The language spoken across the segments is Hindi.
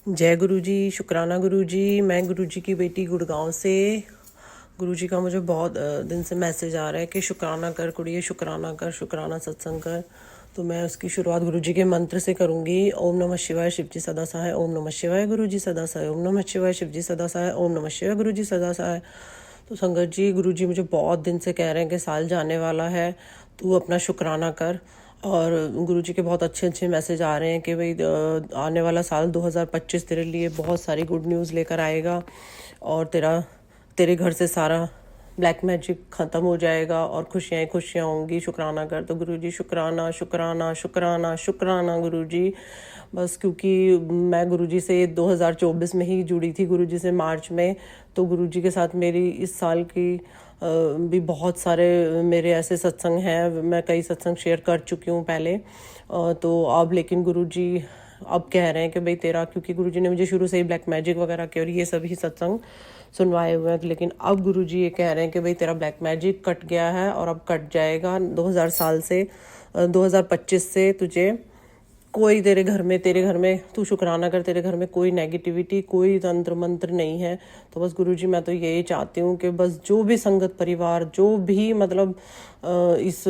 जय गुरु जी, शुक्राना गुरु जी। मैं गुरु जी की बेटी गुड़गांव से। गुरु जी का मुझे बहुत दिन से मैसेज आ रहा है कि शुक्राना कर कुड़िए, शुक्राना कर, शुक्राना सत्संग कर। तो मैं उसकी शुरुआत गुरु जी के मंत्र से करूँगी। ओम नमः शिवाय, शिव जी सदा सहाय। ओम नमः शिवाय, गुरु जी सदा सहाय। ओम नमः शिवाय, शिव जी सदा सहाय। ओम नमः शिवाय, गुरु जी सदा सहाय। तो संगत जी, गुरु जी मुझे बहुत दिन से कह रहे हैं कि साल जाने वाला है, तू अपना शुक्राना कर। और गुरुजी के बहुत अच्छे अच्छे मैसेज आ रहे हैं कि भाई आने वाला साल 2025 तेरे लिए बहुत सारी गुड न्यूज़ लेकर आएगा और तेरे घर से सारा ब्लैक मैजिक ख़त्म हो जाएगा और खुशियाँ ही खुशियाँ होंगी। शुक्राना कर। तो गुरुजी शुक्राना शुक्राना शुक्राना शुक्राना गुरुजी। बस क्योंकि मैं गुरुजी से 2024 में ही जुड़ी थी, गुरुजी से मार्च में। तो गुरुजी के साथ मेरी इस साल की भी बहुत सारे मेरे ऐसे सत्संग हैं। मैं कई सत्संग शेयर कर चुकी हूँ पहले। तो अब लेकिन गुरुजी अब कह रहे हैं कि भाई तेरा, क्योंकि गुरुजी ने मुझे शुरू से ही ब्लैक मैजिक वगैरह के और ये सभी सत्संग सुनवाए हुए हैं, लेकिन अब गुरुजी ये कह रहे हैं कि भाई तेरा ब्लैक मैजिक कट गया है और अब कट जाएगा 2025 से। तुझे कोई तेरे घर में तू शुक्राना कर, तेरे घर में कोई नेगेटिविटी, कोई तंत्र मंत्र नहीं है। तो बस गुरुजी मैं तो यही चाहती हूँ कि बस जो भी संगत परिवार, जो भी मतलब इस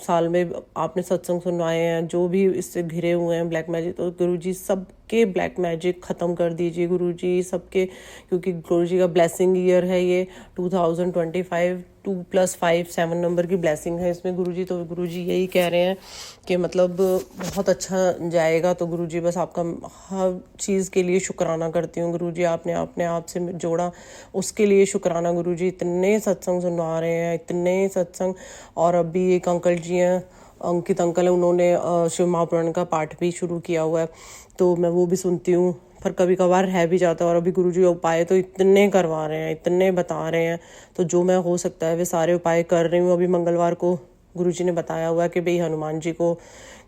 साल में आपने सत्संग सुनवाए हैं, जो भी इससे घिरे हुए हैं ब्लैक मैजिक, तो गुरुजी सबके ब्लैक मैजिक ख़त्म कर दीजिए गुरुजी सबके। क्योंकि गुरुजी का ब्लेसिंग ईयर है ये 2025। 2+5 7 नंबर की ब्लेसिंग है इसमें गुरुजी। तो गुरुजी यही कह रहे हैं कि मतलब बहुत अच्छा जाएगा। तो गुरुजी बस आपका हर चीज़ के लिए शुक्राना करती हूँ गुरुजी। आपने अपने आप से जोड़ा उसके लिए शुक्राना गुरुजी। इतने सत्संग सुनवा रहे हैं, इतने सत्संग। और अभी एक अंकल जी हैं, अंकित अंकल है, उन्होंने शिव महापुराण का पाठ भी शुरू किया हुआ है, तो मैं वो भी सुनती हूँ। पर कभी कभार रह भी जाता है। और अभी गुरुजी उपाय तो इतने करवा रहे हैं, इतने बता रहे हैं, तो जो मैं हो सकता है वे सारे उपाय कर रही हूँ। अभी मंगलवार को गुरुजी ने बताया हुआ है कि भाई हनुमान जी को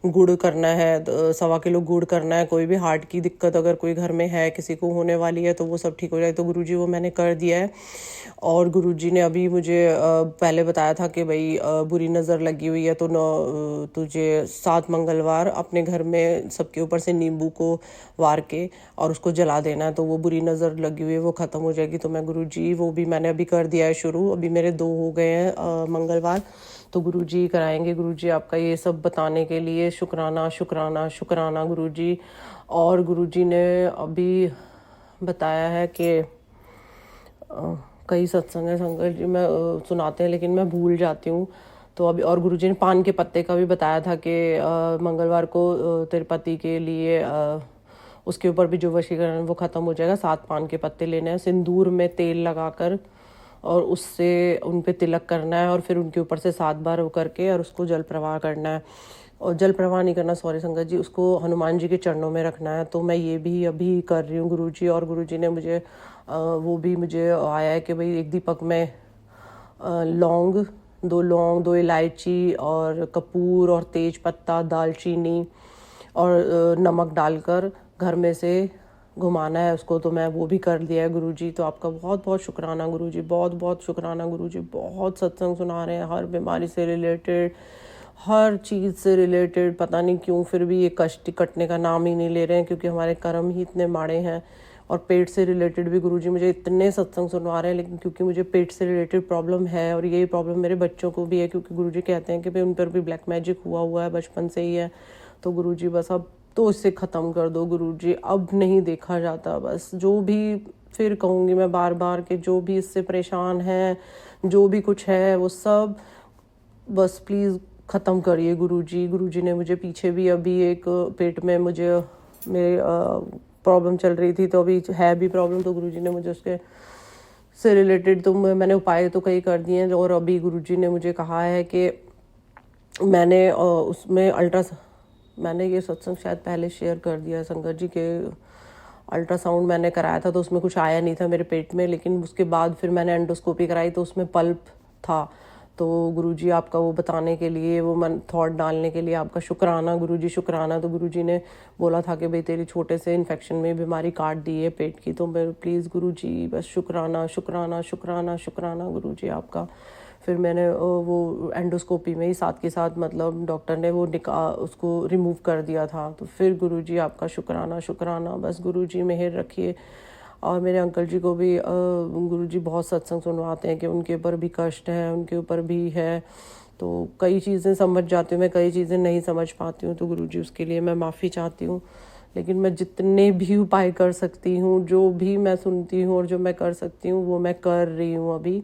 गुड़ करना है, 1.25 किलो गुड़ करना है। कोई भी हार्ट की दिक्कत अगर कोई घर में है, किसी को होने वाली है, तो वो सब ठीक हो जाए। तो गुरुजी वो मैंने कर दिया है। और गुरुजी ने अभी मुझे पहले बताया था कि भाई बुरी नज़र लगी हुई है, तो तुझे 7 मंगलवार अपने घर में सबके ऊपर से नींबू को वार के और उसको जला देना है, तो वो बुरी नज़र लगी हुई है वो ख़त्म हो जाएगी। तो मैं गुरुजी वो भी मैंने अभी कर दिया है शुरू। अभी मेरे 2 हो गए हैं मंगलवार। तो गुरुजी कराएंगे। गुरुजी आपका ये सब बताने के लिए शुक्राना शुक्राना शुक्राना गुरुजी। और गुरुजी ने अभी बताया है कि कई सत्संग है संगत जी मैं सुनाते हैं, लेकिन मैं भूल जाती हूँ। तो अभी और गुरुजी ने पान के पत्ते का भी बताया था कि मंगलवार को तेरे पति के लिए उसके ऊपर भी जो वशीकरण वो ख़त्म हो जाएगा। 7 पान के पत्ते लेने हैं, सिंदूर में तेल लगाकर और उससे उन पे तिलक करना है, और फिर उनके ऊपर से 7 बार वो करके और उसको जल प्रवाह करना है। और जल प्रवाह नहीं करना, सॉरी संगत जी, उसको हनुमान जी के चरणों में रखना है। तो मैं ये भी अभी कर रही हूँ गुरुजी। और गुरुजी ने मुझे वो भी मुझे आया है कि भाई एक दीपक में लौंग, 2 लौंग, 2 इलायची और कपूर और तेज पत्ता, दालचीनी और नमक डालकर घर में से घुमाना है उसको। तो मैं वो भी कर दिया है गुरुजी। तो आपका बहुत बहुत शुक्राना गुरुजी, बहुत बहुत शुक्राना गुरुजी। बहुत सत्संग सुना रहे हैं, हर बीमारी से रिलेटेड, हर चीज़ से रिलेटेड। पता नहीं क्यों फिर भी ये कष्ट कटने का नाम ही नहीं ले रहे हैं, क्योंकि हमारे कर्म ही इतने माड़े हैं। और पेट से रिलेटेड भी गुरुजी मुझे इतने सत्संग सुनवा रहे हैं, लेकिन क्योंकि मुझे पेट से रिलेटेड प्रॉब्लम है और यही प्रॉब्लम मेरे बच्चों को भी है, क्योंकि गुरुजी कहते हैं कि भाई उन पर भी ब्लैक मैजिक हुआ है बचपन से ही है। तो गुरुजी बस अब तो इससे ख़त्म कर दो गुरुजी, अब नहीं देखा जाता। बस जो भी फिर कहूँगी मैं बार बार कि जो भी इससे परेशान हैं, जो भी कुछ है, वो सब बस प्लीज़ ख़त्म करिए गुरुजी। गुरुजी ने मुझे पीछे भी अभी एक पेट में मुझे मेरे प्रॉब्लम चल रही थी, तो अभी है भी प्रॉब्लम, तो गुरुजी ने मुझे उसके से रिलेटेड तो मैंने उपाय तो कई कर दिए हैं। और अभी गुरुजी ने मुझे कहा है कि मैंने उसमें मैंने ये सत्संग शायद पहले शेयर कर दिया है संगत जी के, अल्ट्रासाउंड मैंने कराया था तो उसमें कुछ आया नहीं था मेरे पेट में, लेकिन उसके बाद फिर मैंने एंडोस्कोपी कराई तो उसमें पल्प था। तो गुरुजी आपका वो बताने के लिए, वो मन थॉट डालने के लिए आपका शुक्राना गुरुजी, शुक्राना। तो गुरुजी ने बोला था कि भाई तेरी छोटे से इन्फेक्शन में बीमारी काट दी है पेट की। तो मैं प्लीज़ गुरुजी बस शुक्राना शुक्राना शुक्राना शुक्राना गुरुजी आपका। फिर मैंने वो एंडोस्कोपी में ही साथ के साथ मतलब डॉक्टर ने वो उसको रिमूव कर दिया था। तो फिर गुरुजी आपका शुक्राना शुक्राना, बस गुरुजी मेहर रखिए। और मेरे अंकल जी को भी गुरुजी बहुत सत्संग सुनवाते हैं कि उनके ऊपर भी कष्ट है, उनके ऊपर भी है। तो कई चीज़ें समझ जाती हूँ मैं, कई चीज़ें नहीं समझ पाती हूँ, तो गुरुजी उसके लिए मैं माफ़ी चाहती हूँ। लेकिन मैं जितने भी उपाय कर सकती हूँ, जो भी मैं सुनती हूँ और जो मैं कर सकती हूँ वो मैं कर रही हूँ अभी।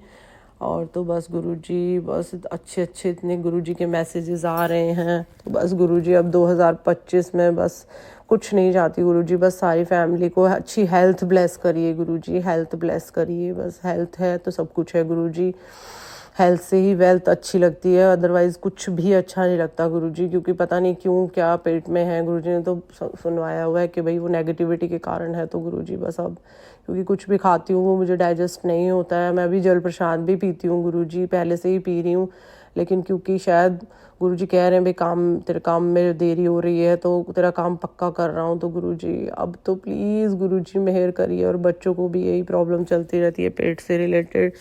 और तो बस गुरुजी, बस अच्छे अच्छे इतने गुरुजी के मैसेजेस आ रहे हैं। तो बस गुरुजी अब 2025 में बस कुछ नहीं चाहती गुरुजी, बस सारी फैमिली को अच्छी हेल्थ ब्लेस करिए गुरुजी, हेल्थ ब्लेस करिए। बस हेल्थ है तो सब कुछ है गुरुजी, हेल्थ से ही वेल्थ अच्छी लगती है, अदरवाइज कुछ भी अच्छा नहीं लगता गुरुजी। क्योंकि पता नहीं क्यों क्या पेट में है, गुरुजी ने तो सुनवाया हुआ है कि भाई वो नेगेटिविटी के कारण है। तो गुरुजी बस अब क्योंकि कुछ भी खाती हूँ वो मुझे डाइजेस्ट नहीं होता है। मैं अभी जल प्रसाद भी पीती हूँ गुरुजी, पहले से ही पी रही हूँ, लेकिन क्योंकि शायद गुरुजी कह रहे हैं भाई तेरे काम में देरी हो रही है तो तेरा काम पक्का कर रहा हूँ। तो गुरुजी अब तो प्लीज़ गुरुजी मेहर करिए। और बच्चों को भी यही प्रॉब्लम चलती रहती है पेट से रिलेटेड।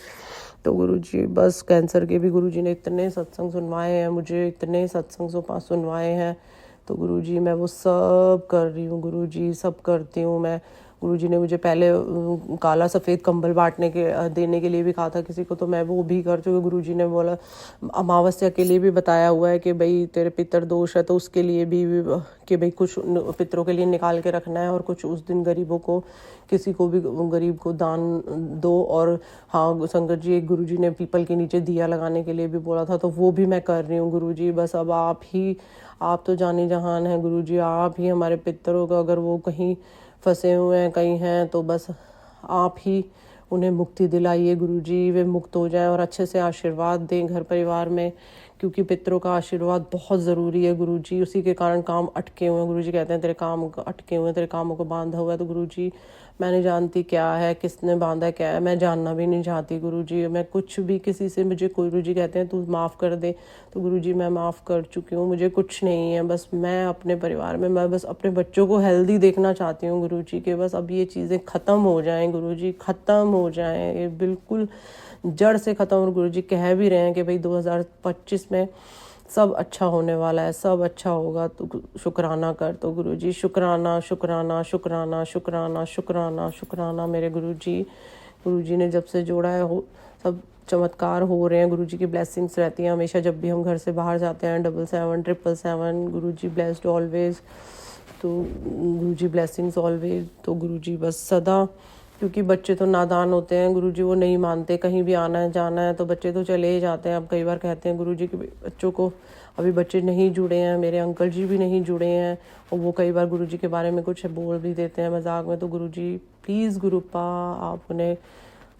तो गुरुजी बस कैंसर के भी गुरुजी ने इतने सत्संग सुनवाए हैं मुझे, इतने सत्संग सुनवाए हैं। तो गुरुजी मैं वो सब कर रही हूँ गुरुजी, सब करती हूँ मैं। गुरुजी ने मुझे पहले काला सफ़ेद कंबल देने के लिए भी कहा था किसी को, तो मैं वो भी करती हूँ। गुरुजी ने बोला अमावस्या के लिए भी बताया हुआ है कि भाई तेरे पितर दोष है तो उसके लिए भी कि भाई कुछ पितरों के लिए निकाल के रखना है और कुछ उस दिन गरीबों को, किसी को भी गरीब को दान दो। और हाँ संगत जी, एक गुरुजी ने पीपल के नीचे दिया लगाने के लिए भी बोला था, तो वो भी मैं कर रही हूँ गुरुजी। बस अब आप तो जाने जहान हैं गुरुजी, आप ही हमारे पितरों का, अगर वो कहीं फंसे हुए हैं कहीं हैं तो बस आप ही उन्हें मुक्ति दिलाइए गुरुजी, वे मुक्त हो जाएं और अच्छे से आशीर्वाद दें घर परिवार में। क्योंकि पितरों का आशीर्वाद बहुत ज़रूरी है गुरुजी, उसी के कारण काम अटके हुए हैं। गुरुजी कहते हैं तेरे काम अटके हुए हैं, तेरे कामों को बांधा हुआ है। तो गुरुजी मैं नहीं जानती क्या है, किसने बांधा है, क्या है, मैं जानना भी नहीं चाहती गुरुजी। मैं कुछ भी किसी से, मुझे गुरुजी कहते हैं तू माफ़ कर दे, तो गुरुजी मैं माफ़ कर चुकी हूँ, मुझे कुछ नहीं है। बस मैं अपने परिवार में, मैं बस अपने बच्चों को हेल्दी देखना चाहती हूँ गुरुजी के। बस अब ये चीज़ें ख़त्म हो जाएं गुरुजी, ख़त्म हो जाएं, ये बिल्कुल जड़ से ख़त्म। और गुरुजी कह भी रहे हैं कि भाई 2025 में सब अच्छा होने वाला है, सब अच्छा होगा, तो शुक्राना कर। तो गुरुजी शुक्राना शुक्राना शुक्राना शुक्राना शुक्राना शुक्राना मेरे गुरुजी ने जब से जोड़ा है हो सब चमत्कार हो रहे हैं। गुरुजी की ब्लेसिंग्स रहती हैं हमेशा, जब भी हम घर से बाहर जाते हैं। 777 777 गुरुजी ब्लेस्ड ऑलवेज। तो गुरुजी ब्लेसिंग्स ऑलवेज। तो गुरुजी बस सदा, क्योंकि बच्चे तो नादान होते हैं गुरुजी, वो नहीं मानते, कहीं भी आना है जाना है तो बच्चे तो चले ही जाते हैं। अब कई बार कहते हैं गुरुजी कि बच्चों को, अभी बच्चे नहीं जुड़े हैं, मेरे अंकल जी भी नहीं जुड़े हैं, और वो कई बार गुरुजी के बारे में कुछ बोल भी देते हैं मजाक में। तो गुरुजी प्लीज़ गुरुपा आप उन्हें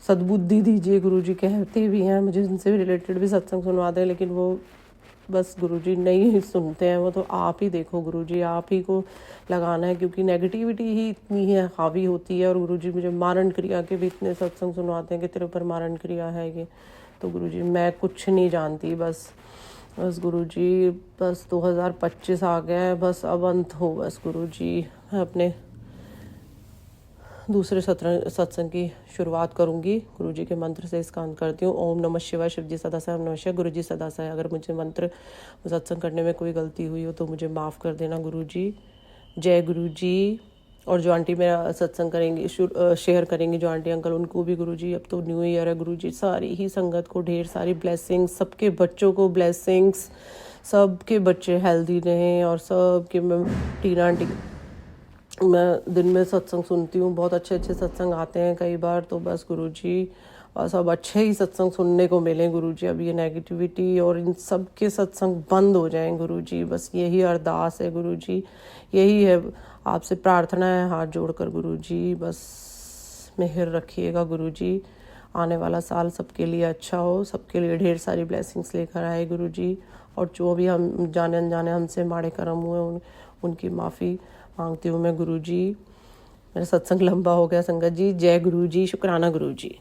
सद्बुद्धि दीजिए। गुरुजी कहते भी हैं, मुझे उनसे रिलेटेड भी सत्संग सुनवाते हैं, लेकिन वो बस गुरुजी नहीं सुनते हैं। वो तो आप ही देखो गुरुजी, आप ही को लगाना है, क्योंकि नेगेटिविटी ही इतनी है हावी होती है। और गुरुजी मुझे मारण क्रिया के भी इतने सत्संग सुनवाते हैं कि तेरे ऊपर मारण क्रिया है ये। तो गुरुजी मैं कुछ नहीं जानती, बस गुरुजी बस 2025 आ गया है, बस अब अंत हो। बस गुरुजी मैं अपने दूसरे सत्संग की शुरुआत करूंगी। गुरुजी के मंत्र से इसका अंत करती हूँ। ओम नमः शिवाय, शिव जी सदा साई, नमः शिवाय, गुरुजी सदा साई। अगर मुझे मंत्र सत्संग करने में कोई गलती हुई हो तो मुझे माफ़ कर देना गुरुजी। जय गुरुजी। और जो आंटी मेरा सत्संग करेंगी, शेयर करेंगी, जो आंटी अंकल, उनको भी गुरुजी, अब तो न्यू ईयर है गुरुजी, सारी ही संगत को ढेर सारी ब्लेसिंग्स, सबके बच्चों को ब्लेसिंग्स, सबके बच्चे हेल्दी रहें। और सबके, मैं टीना आंटी, मैं दिन में सत्संग सुनती हूँ, बहुत अच्छे अच्छे सत्संग आते हैं कई बार। तो बस गुरुजी बस अब अच्छे ही सत्संग सुनने को मिले गुरुजी। अब ये नेगेटिविटी और इन सब के सत्संग बंद हो जाएं गुरुजी, बस यही अरदास है गुरुजी, यही है आपसे प्रार्थना है हाथ जोड़कर गुरुजी। बस मेहर रखिएगा गुरुजी, आने वाला साल सबके लिए अच्छा हो, सबके लिए ढेर सारी ब्लेसिंग्स लेकर आए गुरुजी। और जो भी हम जाने अनजाने हमसे माड़े कर्म हुए उनकी माफ़ी मांगती हूँ मैं गुरुजी। मेरा सत्संग लंबा हो गया संगत जी। जय गुरुजी, शुक्राना गुरुजी।